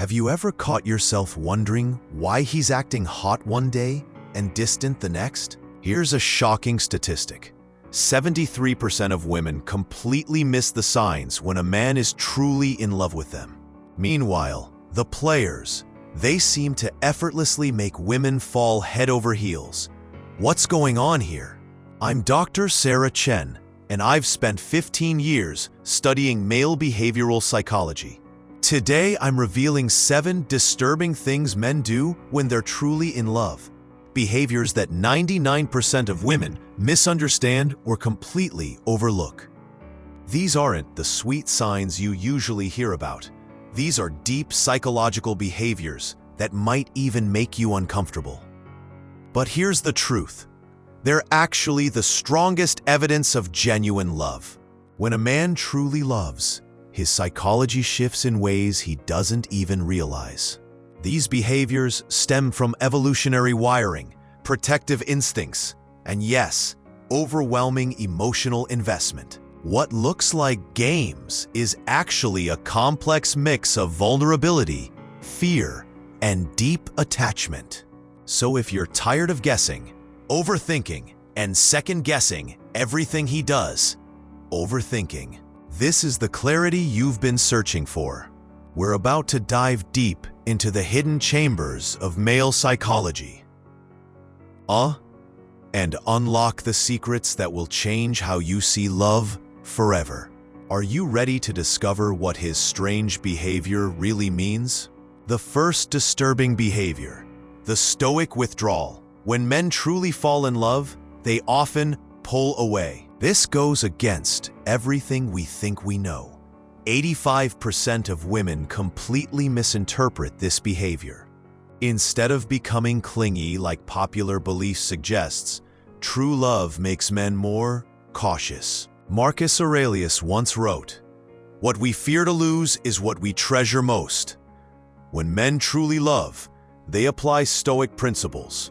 Have you ever caught yourself wondering why he's acting hot one day and distant the next? Here's a shocking statistic. 73% of women completely miss the signs when a man is truly in love with them. Meanwhile, the players, they seem to effortlessly make women fall head over heels. What's going on here? I'm Dr. Sarah Chen, and I've spent 15 years studying male behavioral psychology. Today, I'm revealing 7 disturbing things men do when they're truly in love. Behaviors that 99% of women misunderstand or completely overlook. These aren't the sweet signs you usually hear about. These are deep psychological behaviors that might even make you uncomfortable. But here's the truth. They're actually the strongest evidence of genuine love. When a man truly loves, his psychology shifts in ways he doesn't even realize. These behaviors stem from evolutionary wiring, protective instincts, and yes, overwhelming emotional investment. What looks like games is actually a complex mix of vulnerability, fear, and deep attachment. So if you're tired of guessing, overthinking, and second-guessing everything he does, overthinking, this is the clarity you've been searching for. We're about to dive deep into the hidden chambers of male psychology. And unlock the secrets that will change how you see love forever. Are you ready to discover what his strange behavior really means? The first disturbing behavior, the Stoic withdrawal. When men truly fall in love, they often pull away. This goes against everything we think we know. 85% of women completely misinterpret this behavior. Instead of becoming clingy like popular belief suggests, true love makes men more cautious. Marcus Aurelius once wrote, "What we fear to lose is what we treasure most." When men truly love, they apply Stoic principles,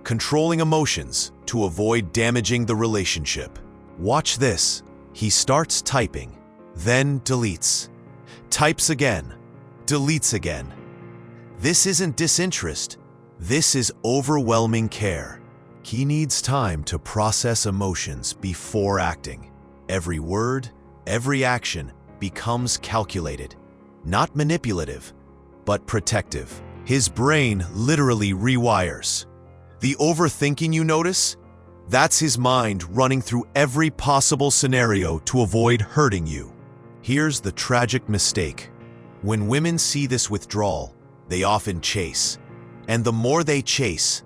controlling emotions to avoid damaging the relationship. Watch this. He starts typing, then deletes. Types again, deletes again. This isn't disinterest. This is overwhelming care. He needs time to process emotions before acting. Every word, every action becomes calculated, not manipulative, but protective. His brain literally rewires. The overthinking you notice? That's his mind running through every possible scenario to avoid hurting you. Here's the tragic mistake. When women see this withdrawal, they often chase. And the more they chase,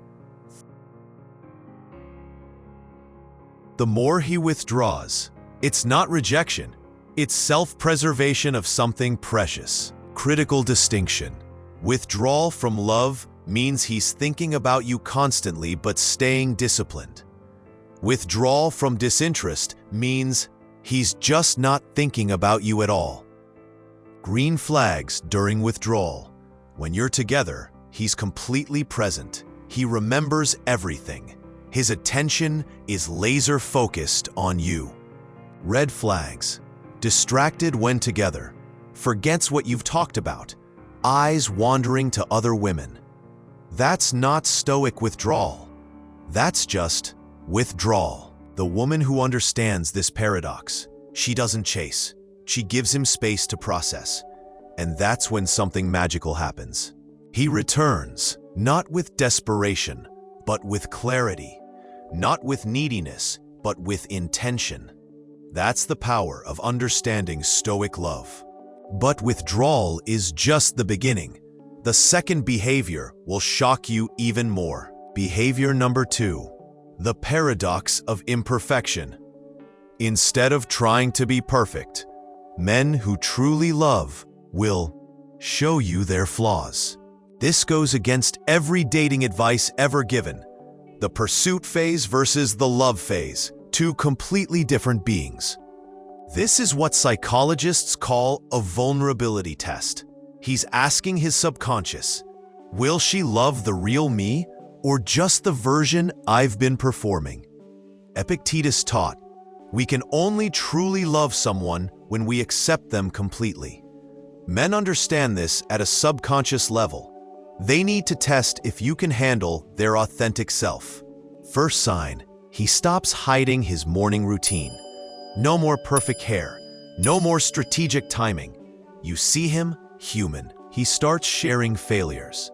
the more he withdraws. It's not rejection. It's self-preservation of something precious. Critical distinction. Withdrawal from love means he's thinking about you constantly but staying disciplined. Withdrawal from disinterest means he's just not thinking about you at all. Green flags during withdrawal. When you're together, he's completely present. He remembers everything. His attention is laser-focused on you. Red flags. Distracted when together. Forgets what you've talked about. Eyes wandering to other women. That's not Stoic withdrawal. That's just withdrawal. The woman who understands this paradox, she doesn't chase. She gives him space to process. And that's when something magical happens. He returns, not with desperation, but with clarity. Not with neediness, but with intention. That's the power of understanding Stoic love. But withdrawal is just the beginning. The second behavior will shock you even more. Behavior number 2. The paradox of imperfection. Instead of trying to be perfect, men who truly love will show you their flaws. This goes against every dating advice ever given. The pursuit phase versus the love phase, 2 completely different beings. This is what psychologists call a vulnerability test. He's asking his subconscious, will she love the real me or just the version I've been performing? Epictetus taught, we can only truly love someone when we accept them completely. Men understand this at a subconscious level. They need to test if you can handle their authentic self. First sign, he stops hiding his morning routine. No more perfect hair, no more strategic timing. You see him, human. He starts sharing failures.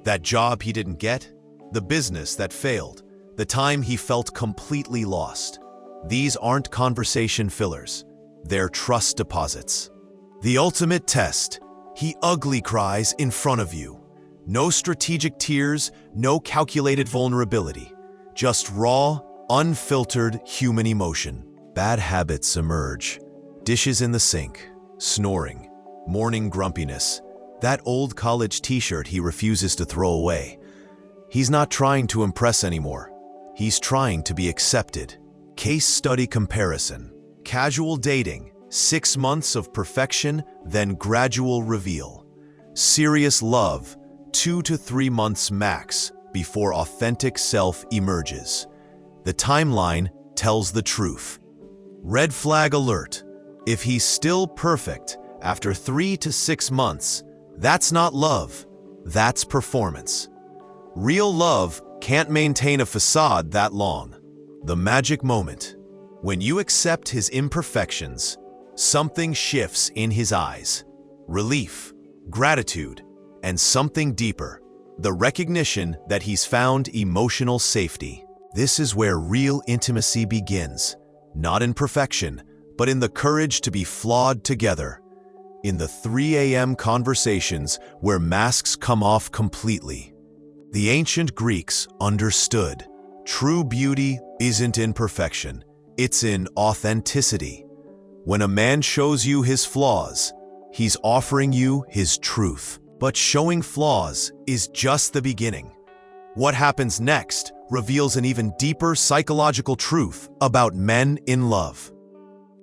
That job he didn't get, the business that failed, the time he felt completely lost. These aren't conversation fillers. They're trust deposits. The ultimate test, he ugly cries in front of you. No strategic tears, no calculated vulnerability. Just raw, unfiltered human emotion. Bad habits emerge. Dishes in the sink, snoring, morning grumpiness, that old college t-shirt he refuses to throw away. He's not trying to impress anymore. He's trying to be accepted. Case study comparison. Casual dating, 6 months of perfection, then gradual reveal. Serious love, 2 to 3 months max before authentic self emerges. The timeline tells the truth. Red flag alert. If he's still perfect after 3 to 6 months, that's not love, that's performance. Real love can't maintain a facade that long. The magic moment. When you accept his imperfections, something shifts in his eyes. Relief, gratitude, and something deeper. The recognition that he's found emotional safety. This is where real intimacy begins. Not in perfection, but in the courage to be flawed together. In the 3 a.m. conversations where masks come off completely. The ancient Greeks understood. True beauty isn't in perfection, it's in authenticity. When a man shows you his flaws, he's offering you his truth. But showing flaws is just the beginning. What happens next reveals an even deeper psychological truth about men in love.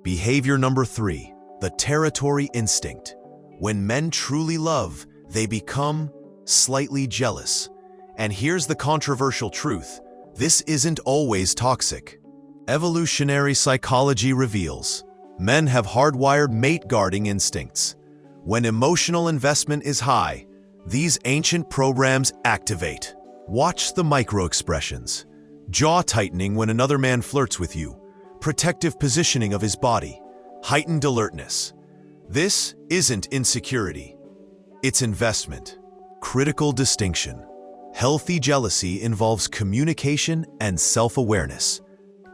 Behavior number 3, the territory instinct. When men truly love, they become slightly jealous. And here's the controversial truth. This isn't always toxic. Evolutionary psychology reveals men have hardwired mate-guarding instincts. When emotional investment is high, these ancient programs activate. Watch the micro-expressions. Jaw tightening when another man flirts with you. Protective positioning of his body. Heightened alertness. This isn't insecurity. It's investment. Critical distinction. Healthy jealousy involves communication and self-awareness.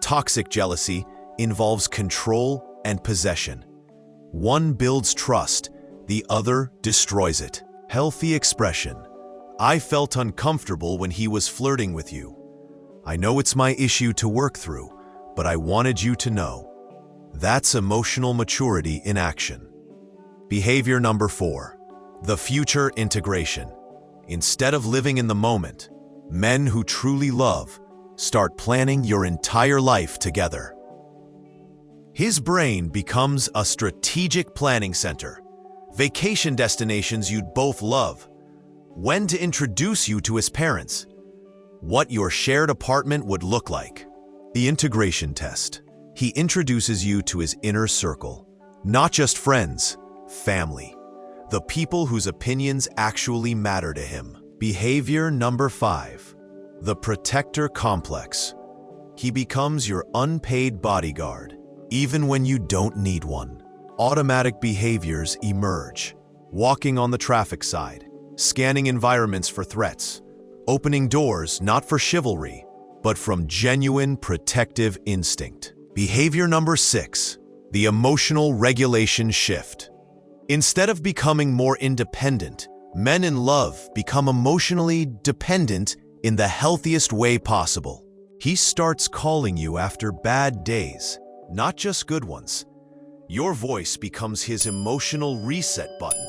Toxic jealousy involves control and possession. One builds trust, the other destroys it. Healthy expression. I felt uncomfortable when he was flirting with you. I know it's my issue to work through, but I wanted you to know. That's emotional maturity in action. Behavior number 4, the future integration. Instead of living in the moment, men who truly love start planning your entire life together. His brain becomes a strategic planning center. Vacation destinations you'd both love. When to introduce you to his parents. What your shared apartment would look like. The integration test. He introduces you to his inner circle. Not just friends, family. The people whose opinions actually matter to him. Behavior number 5. The protector complex. He becomes your unpaid bodyguard, even when you don't need one. Automatic behaviors emerge. Walking on the traffic side, scanning environments for threats, opening doors not for chivalry, but from genuine protective instinct. Behavior number 6. The emotional regulation shift. Instead of becoming more independent, men in love become emotionally dependent in the healthiest way possible. He starts calling you after bad days, not just good ones. Your voice becomes his emotional reset button.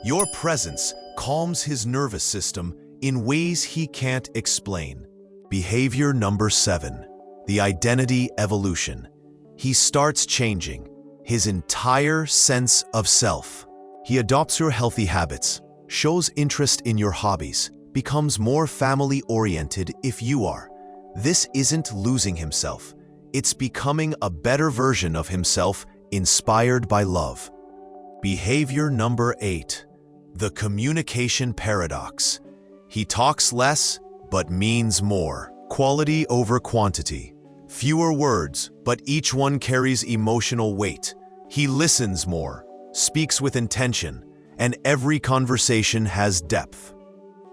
Your presence calms his nervous system in ways he can't explain. Behavior number 7. The identity evolution. He starts changing his entire sense of self. He adopts your healthy habits, shows interest in your hobbies, becomes more family-oriented if you are. This isn't losing himself. It's becoming a better version of himself inspired by love. Behavior number 8. The communication paradox. He talks less, but means more. Quality over quantity. Fewer words, but each one carries emotional weight. He listens more, speaks with intention, and every conversation has depth.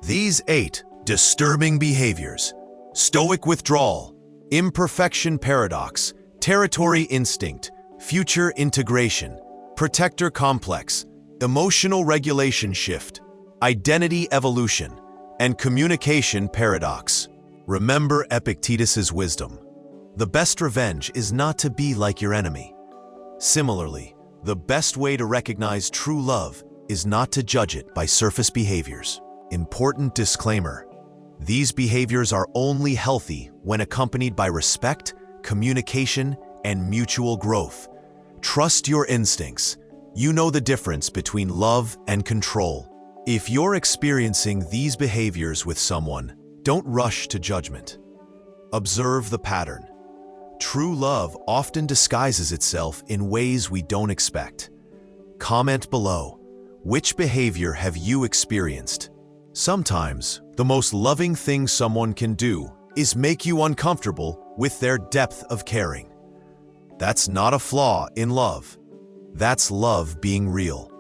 These 8 disturbing behaviors: Stoic withdrawal, imperfection paradox, territory instinct, future integration, protector complex, emotional regulation shift, identity evolution, and communication paradox. Remember Epictetus's wisdom. The best revenge is not to be like your enemy. Similarly, the best way to recognize true love is not to judge it by surface behaviors. Important disclaimer: these behaviors are only healthy when accompanied by respect, communication, and mutual growth. Trust your instincts. You know the difference between love and control. If you're experiencing these behaviors with someone, don't rush to judgment. Observe the pattern. True love often disguises itself in ways we don't expect. Comment below. Which behavior have you experienced? Sometimes, the most loving thing someone can do is make you uncomfortable with their depth of caring. That's not a flaw in love. That's love being real.